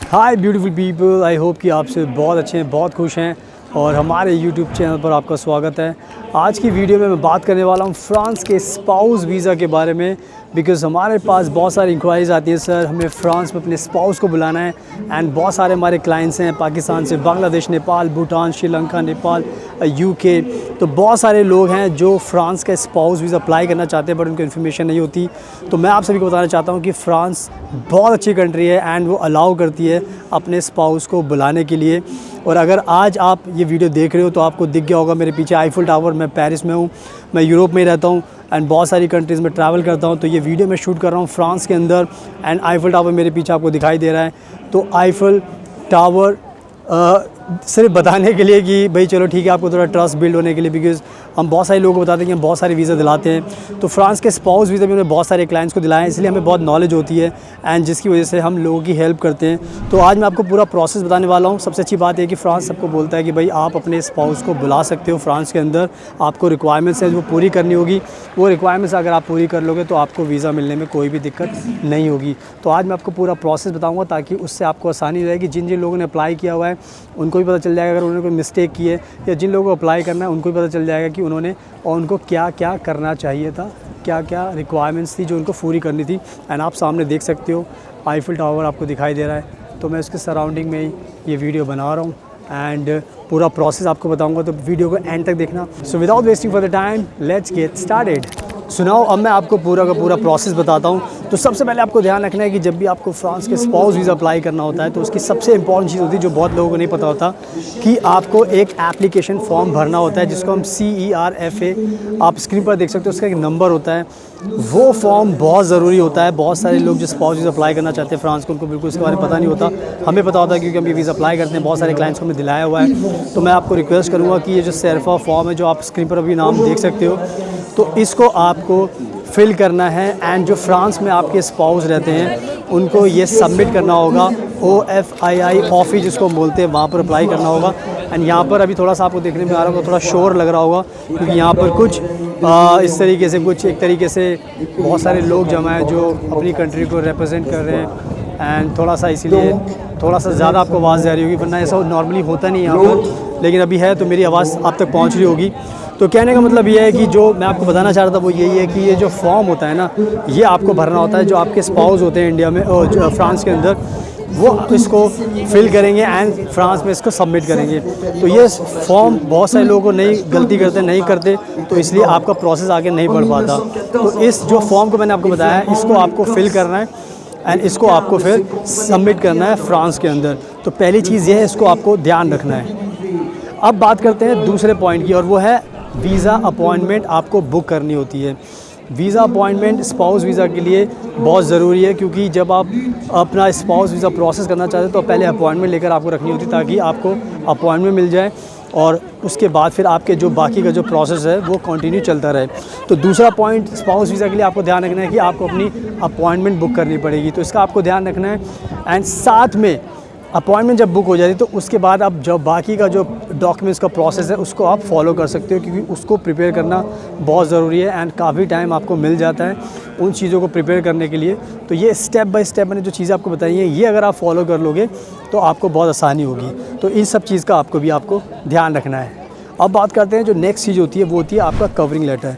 Hi beautiful people, I hope कि आप से बहुत अच्छे हैं, बहुत खुश हैं और हमारे यूट्यूब चैनल पर आपका स्वागत है। आज की वीडियो में मैं बात करने वाला हूँ फ्रांस के स्पाउस वीज़ा के बारे में, बिकॉज़ हमारे पास बहुत सारी इंक्वायरीज़ आती हैं, सर हमें फ्रांस में अपने स्पाउस को बुलाना है। एंड बहुत सारे हमारे क्लाइंट्स हैं पाकिस्तान से, बांग्लादेश, नेपाल, भूटान, श्रीलंका, नेपाल, यूके, तो बहुत सारे लोग हैं जो फ्रांस का स्पाउस वीज़ा अप्लाई करना चाहते हैं बट उनको इन्फॉर्मेशन नहीं होती। तो मैं आप सभी को बताना चाहता हूँ कि फ़्रांस बहुत अच्छी कंट्री है एंड वो अलाउ करती है अपने स्पाउस को बुलाने के लिए। और अगर आज आप ये वीडियो देख रहे हो तो आपको दिख गया होगा मेरे पीछे आईफिल टावर। मैं पेरिस में हूँ, मैं यूरोप में ही रहता हूँ एंड बहुत सारी कंट्रीज़ में ट्रैवल करता हूँ। तो ये वीडियो मैं शूट कर रहा हूँ फ्रांस के अंदर एंड आईफिल टावर मेरे पीछे आपको दिखाई दे रहा है। तो आईफिल टावर सिर्फ बताने के लिए कि भाई चलो ठीक है, आपको थोड़ा ट्रस्ट बिल्ड होने के लिए, बिकॉज़ हम बहुत सारे लोगों को बताते हैं कि हम बहुत सारे वीज़ा दिलाते हैं। तो फ्रांस के स्पाउस वीज़ा भी हमने बहुत सारे क्लाइंट्स को दिलाए हैं, इसलिए हमें बहुत नॉलेज होती है एंड जिसकी वजह से हम लोगों की हेल्प करते हैं। तो आज मैं आपको पूरा प्रोसेस बताने वाला हूँ। सबसे अच्छी बात है कि फ़्रांस सबको बोलता है कि भाई आप अपने स्पाउस को बुला सकते हो फ्रांस के अंदर। आपको रिक्वायरमेंट्स हैं जो पूरी करनी होगी, वो रिक्वायरमेंट्स अगर आप पूरी कर लोगे तो आपको वीज़ा मिलने में कोई भी दिक्कत नहीं होगी। तो आज मैं आपको पूरा प्रोसेस बताऊँगा ताकि उससे आपको आसानी रहेगी। जिन जिन लोगों ने अप्लाई किया हुआ है उनको भी पता चल जाएगा अगर उन्होंने कोई मिस्टेक की है, या जिन लोगों को अप्लाई करना है उनको भी पता चल जाएगा कि उन्होंने और उनको क्या क्या करना चाहिए था, क्या क्या रिक्वायरमेंट्स थी जो उनको पूरी करनी थी। एंड आप सामने देख सकते हो आईफिल टावर आपको दिखाई दे रहा है। तो मैं इसके सराउंडिंग में ही ये वीडियो बना रहा हूँ एंड पूरा प्रोसेस आपको बताऊँगा, तो वीडियो को एंड तक देखना। So without wasting for the time let's get started. सुनाओ, अब मैं आपको पूरा का पूरा प्रोसेस बताता हूँ। तो सबसे पहले आपको ध्यान रखना है कि जब भी आपको फ्रांस के स्पाउस वीज़ा अप्लाई करना होता है तो उसकी सबसे इंपॉर्टेंट चीज़ होती है जो बहुत लोगों को नहीं पता होता, कि आपको एक एप्लीकेशन फॉर्म भरना होता है जिसको हम CERFA, आप स्क्रीन पर देख सकते हो, उसका एक नंबर होता है। वो फॉर्म बहुत ज़रूरी होता है। बहुत सारे लोग जो स्पाउस वीज़ा अप्लाई करना चाहते हैं फ्रांस को, उनको बिल्कुल इसके बारे में पता नहीं होता। हमें पता होता है क्योंकि हम ये वीज़ा अप्लाई करते हैं, बहुत सारे क्लाइंट्स को हमें दिलाया हुआ है। तो मैं आपको रिक्वेस्ट करूँगा कि ये जो सेरफा फॉर्म है जो आप स्क्रीन पर अभी नाम देख सकते हो, तो इसको आपको फिल करना है एंड जो फ्रांस में आपके स्पाउस रहते हैं उनको ये सबमिट करना होगा। OFII ऑफिस जिसको हम बोलते हैं, वहाँ पर अप्लाई करना होगा। एंड यहाँ पर अभी थोड़ा सा आपको देखने में आ रहा होगा, थोड़ा शोर लग रहा होगा क्योंकि यहाँ पर कुछ इस तरीके से एक तरीके से बहुत सारे लोग जमा हैं जो अपनी कंट्री को रिप्रेजेंट कर रहे हैं एंड थोड़ा सा इसीलिए थोड़ा सा ज़्यादा आपको आवाज़ जा रही होगी, वरना ऐसा नॉर्मली होता नहीं यहाँ पर, लेकिन अभी है तो मेरी आवाज़ आप तक पहुँच रही होगी। तो कहने का मतलब ये है कि जो मैं आपको बताना चाह रहा था वो यही है कि ये जो फॉर्म होता है ना, ये आपको भरना होता है। जो आपके स्पाउस होते हैं इंडिया में और जो फ्रांस के अंदर, वो इसको फिल करेंगे एंड फ्रांस में इसको सबमिट करेंगे। तो ये फॉर्म बहुत सारे लोगों को गलती नहीं करते, तो इसलिए आपका प्रोसेस आगे नहीं बढ़ पाता। तो इस जो फॉर्म को मैंने आपको बताया है, इसको आपको फिल करना है एंड इसको आपको फिर सबमिट करना है फ्रांस के अंदर। तो पहली चीज़ ये है, इसको आपको ध्यान रखना है। अब बात करते हैं दूसरे पॉइंट की, और वो है वीज़ा अपॉइंटमेंट आपको बुक करनी होती है। वीज़ा अपॉइंटमेंट स्पाउस वीज़ा के लिए बहुत ज़रूरी है, क्योंकि जब आप अपना स्पाउस वीज़ा प्रोसेस करना चाहते हो तो पहले अपॉइंटमेंट लेकर आपको रखनी होती है ताकि आपको अपॉइंटमेंट मिल जाए और उसके बाद फिर आपके जो बाकी का जो प्रोसेस है वो कंटिन्यू चलता रहे। तो दूसरा पॉइंट स्पाउस वीज़ा के लिए आपको ध्यान रखना है कि आपको अपनी अपॉइंटमेंट बुक करनी पड़ेगी, तो इसका आपको ध्यान रखना है। एंड साथ में अपॉइंटमेंट जब बुक हो जाती है तो उसके बाद आप जब बाकी का जो डॉक्यूमेंट्स का प्रोसेस है उसको आप फॉलो कर सकते हो, क्योंकि उसको प्रिपेयर करना बहुत ज़रूरी है एंड काफ़ी टाइम आपको मिल जाता है उन चीज़ों को प्रिपेयर करने के लिए। तो ये स्टेप बाय स्टेप मैंने जो चीज़ें आपको बताई हैं, ये अगर आप फॉलो कर लोगे तो आपको बहुत आसानी होगी। तो इन सब चीज़ का आपको ध्यान रखना है। अब बात करते हैं जो नेक्स्ट चीज़ होती है, वो होती है आपका कवरिंग लेटर।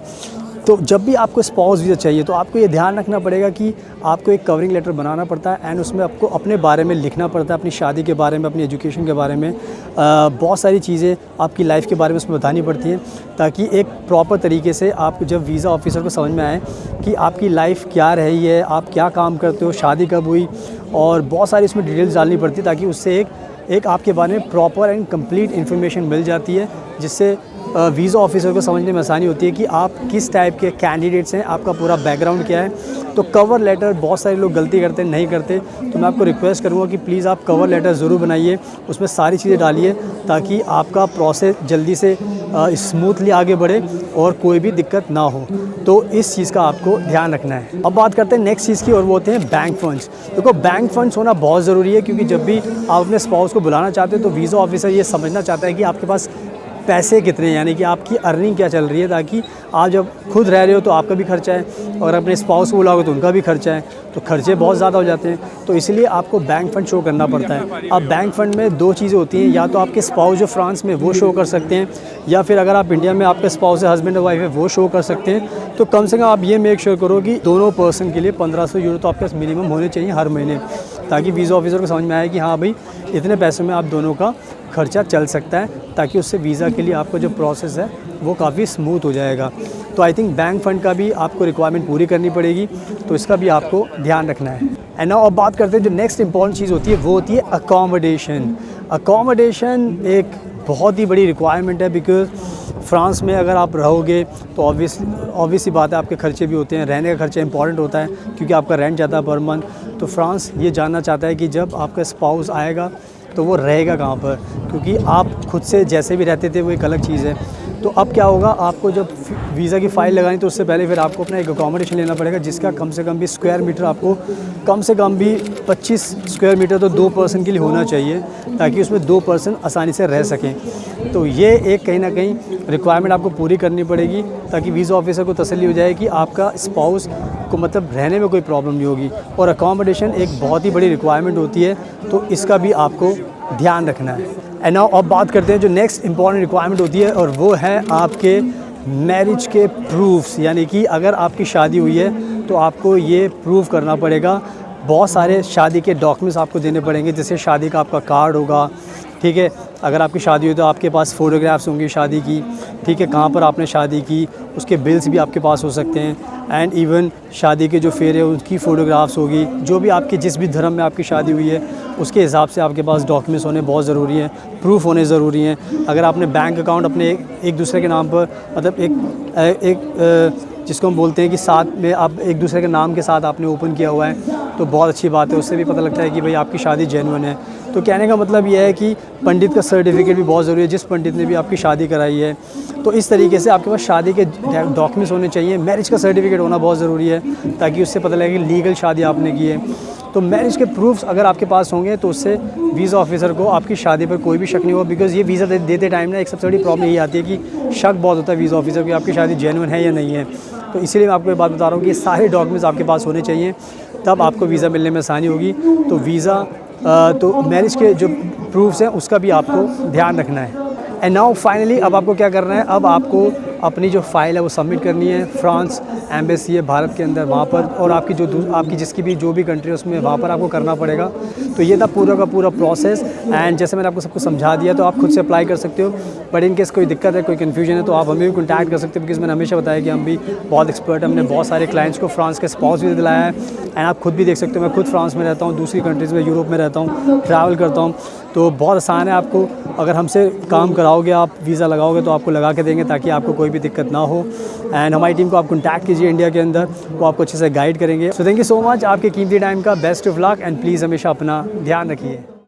तो जब भी आपको स्पाउस वीज़ा चाहिए तो आपको ये ध्यान रखना पड़ेगा कि आपको एक कवरिंग लेटर बनाना पड़ता है एंड उसमें आपको अपने बारे में लिखना पड़ता है, अपनी शादी के बारे में, अपनी एजुकेशन के बारे में, बहुत सारी चीज़ें आपकी लाइफ के बारे में उसमें बतानी पड़ती हैं, ताकि एक प्रॉपर तरीके से आप जब वीज़ा ऑफिसर को समझ में आए कि आपकी लाइफ क्या रही है, आप क्या काम करते हो, शादी कब हुई, और बहुत सारी इसमें डिटेल्स डालनी पड़ती है ताकि उससे एक आपके बारे में प्रॉपर एंड कंप्लीट इन्फॉर्मेशन मिल जाती है, जिससे वीज़ा ऑफिसर को समझने में आसानी होती है कि आप किस टाइप के कैंडिडेट्स हैं, आपका पूरा बैकग्राउंड क्या है। तो कवर लेटर बहुत सारे लोग गलती करते हैं, नहीं करते, तो मैं आपको रिक्वेस्ट करूँगा कि प्लीज़ आप कवर लेटर ज़रूर बनाइए, उसमें सारी चीज़ें डालिए ताकि आपका प्रोसेस जल्दी से स्मूथली आगे बढ़े और कोई भी दिक्कत ना हो। तो इस चीज़ का आपको ध्यान रखना है। अब बात करते हैं नेक्स्ट चीज़ की, और वो होते हैं बैंक फ़ंड्स। देखो, बैंक फ़ंड्स होना बहुत ज़रूरी है, क्योंकि जब भी आप अपने स्पाउस को बुलाना चाहते हो तो वीज़ा ऑफिसर ये समझना चाहता है कि आपके पास पैसे कितने हैं, यानी कि आपकी अर्निंग क्या चल रही है, ताकि आप जब खुद रह रहे हो तो आपका भी खर्चा है और अपने स्पाउस को बुलाओगे तो उनका भी खर्चा है, तो खर्चे बहुत ज़्यादा हो जाते हैं। तो इसलिए आपको बैंक फ़ंड शो करना पड़ता है। अब बैंक फ़ंड में दो चीज़ें होती हैं, या तो आपके स्पाउस जो फ्रांस में वो शो कर सकते हैं, या फिर अगर आप इंडिया में आपके स्पाउस है, हस्बैंड और वाइफ है, वो शो कर सकते हैं। तो कम से कम आप ये मेक श्योर करो कि दोनों पर्सन के लिए 1500 यूरो तो आपके पास मिनिमम होने चाहिए हर महीने, ताकि वीज़ा ऑफिसर को समझ में आए कि हाँ भाई, इतने पैसों में आप दोनों का खर्चा चल सकता है, ताकि उससे वीज़ा के लिए आपका जो प्रोसेस है वो काफ़ी स्मूथ हो जाएगा। तो आई थिंक बैंक फ़ंड का भी आपको रिक्वायरमेंट पूरी करनी पड़ेगी, तो इसका भी आपको ध्यान रखना है। एंड नाउ अब बात करते हैं जो नेक्स्ट इंपॉर्टेंट चीज़ होती है, वो होती है अकोमोडेशन। अकोमोडेशन एक बहुत ही बड़ी रिक्वायरमेंट है, बिकॉज़ फ्रांस में अगर आप रहोगे तो ऑब्वियसली बात है, आपके खर्चे भी होते हैं, रहने का खर्चा इंपॉर्टेंट होता है, क्योंकि आपका रेंट जाता है पर मंथ। तो फ्रांस ये जानना चाहता है कि जब आपका स्पाउस आएगा तो वो रहेगा कहाँ पर, क्योंकि आप खुद से जैसे भी रहते थे वो एक अलग चीज़ है। तो अब क्या होगा, आपको जब वीज़ा की फ़ाइल लगानी तो उससे पहले फिर आपको अपना एक अकोमोडेशन लेना पड़ेगा, जिसका कम से कम भी स्क्वायर मीटर आपको कम से कम भी 25 स्क्वायर मीटर तो 2 पर्सन के लिए होना चाहिए, ताकि उसमें 2 पर्सन आसानी से रह सकें। तो ये एक कहीं ना कहीं रिक्वायरमेंट आपको पूरी करनी पड़ेगी, ताकि वीज़ा ऑफिसर को तसल्ली हो जाए कि आपका स्पाउस को मतलब रहने में कोई प्रॉब्लम नहीं होगी। और अकोमोडेशन एक बहुत ही बड़ी रिक्वायरमेंट होती है, तो इसका भी आपको ध्यान रखना है। एंड नाउ अब बात करते हैं जो नेक्स्ट इंपॉर्टेंट रिक्वायरमेंट होती है, और वो है आपके मैरिज के प्रूफ्स। यानी कि अगर आपकी शादी हुई है तो आपको ये प्रूव करना पड़ेगा। बहुत सारे शादी के डॉक्यूमेंट्स आपको देने पड़ेंगे, जैसे शादी का आपका कार्ड होगा, ठीक है। अगर आपकी शादी हुई तो आपके पास फ़ोटोग्राफ्स होंगी शादी की, ठीक है, कहाँ पर आपने शादी की, उसके बिल्स भी आपके पास हो सकते हैं। एंड इवन शादी के जो फेरे उनकी फ़ोटोग्राफ्स होगी, जो भी आपके जिस भी धर्म में आपकी शादी हुई है उसके हिसाब से आपके पास डॉक्यूमेंट्स होने बहुत ज़रूरी हैं, प्रूफ होने ज़रूरी हैं। अगर आपने बैंक अकाउंट अपने एक दूसरे के नाम पर, मतलब एक जिसको हम बोलते हैं कि साथ में आप एक दूसरे के नाम के साथ आपने ओपन किया हुआ है, तो बहुत अच्छी बात है, उससे भी पता लगता है कि भाई आपकी शादी जेन्युइन है। तो कहने का मतलब यह है कि पंडित का सर्टिफिकेट भी बहुत ज़रूरी है, जिस पंडित ने भी आपकी शादी कराई है। तो इस तरीके से आपके पास शादी के डॉक्यूमेंट्स होने चाहिए, मैरिज का सर्टिफिकेट होना बहुत ज़रूरी है, ताकि उससे पता लगे कि लीगल शादी आपने की है। तो मैरिज के प्रूफ्स अगर आपके पास होंगे तो उससे वीज़ा ऑफिसर को आपकी शादी पर कोई भी शक नहीं होगा, बिकॉज़ ये वीज़ा देते टाइम ना एक सबसे बड़ी प्रॉब्लम यही आती है कि शक बहुत होता है वीज़ा ऑफिसर की आपकी शादी जेन्युइन है या नहीं है। तो इसीलिए मैं आपको ये बात बता रहा हूँ कि सारे डॉक्यूमेंट्स आपके पास होने चाहिए, तब आपको वीज़ा मिलने में आसानी होगी। तो वीज़ा तो मैरिज के जो प्रूफ्स हैं उसका भी आपको ध्यान रखना है। एंड नाउ फाइनली अब आपको क्या करना है, अब आपको अपनी जो फ़ाइल है वो सबमिट करनी है फ्रांस एम्बेसी है भारत के अंदर, वहाँ पर, और आपकी जिसकी भी जो भी कंट्री है उसमें वहाँ पर आपको करना पड़ेगा। तो ये था पूरा का पूरा प्रोसेस। एंड जैसे मैंने आपको सबको समझा दिया, तो आप खुद से अप्लाई कर सकते हो। बट इन केस कोई दिक्कत है, कोई कन्फ्यूजन है, तो आप हमें भी कॉन्टैक्ट कर सकते हो, बिकॉज़ मैंने हमेशा बताया कि हम भी बहुत एक्सपर्ट हैं। हमने बहुत सारे क्लाइंट्स को फ्रांस के स्पाउस भी दिलाया है। एंड आप खुद भी देख सकते हो, मैं खुद फ्रांस में रहता हूँ, दूसरी कंट्रीज़ में यूरोप में रहता हूँ, ट्रैवल करता हूँ। तो बहुत आसान है, आपको अगर हमसे काम कराओगे, आप वीज़ा लगाओगे तो आपको लगा के देंगे, ताकि आपको कोई भी दिक्कत ना हो। एंड हमारी टीम को आप कॉन्टैक्ट कीजिए इंडिया के अंदर, वो आपको अच्छे से गाइड करेंगे। So thank you so much आपके कीमती टाइम का, best of luck, and please हमेशा अपना ध्यान रखिए।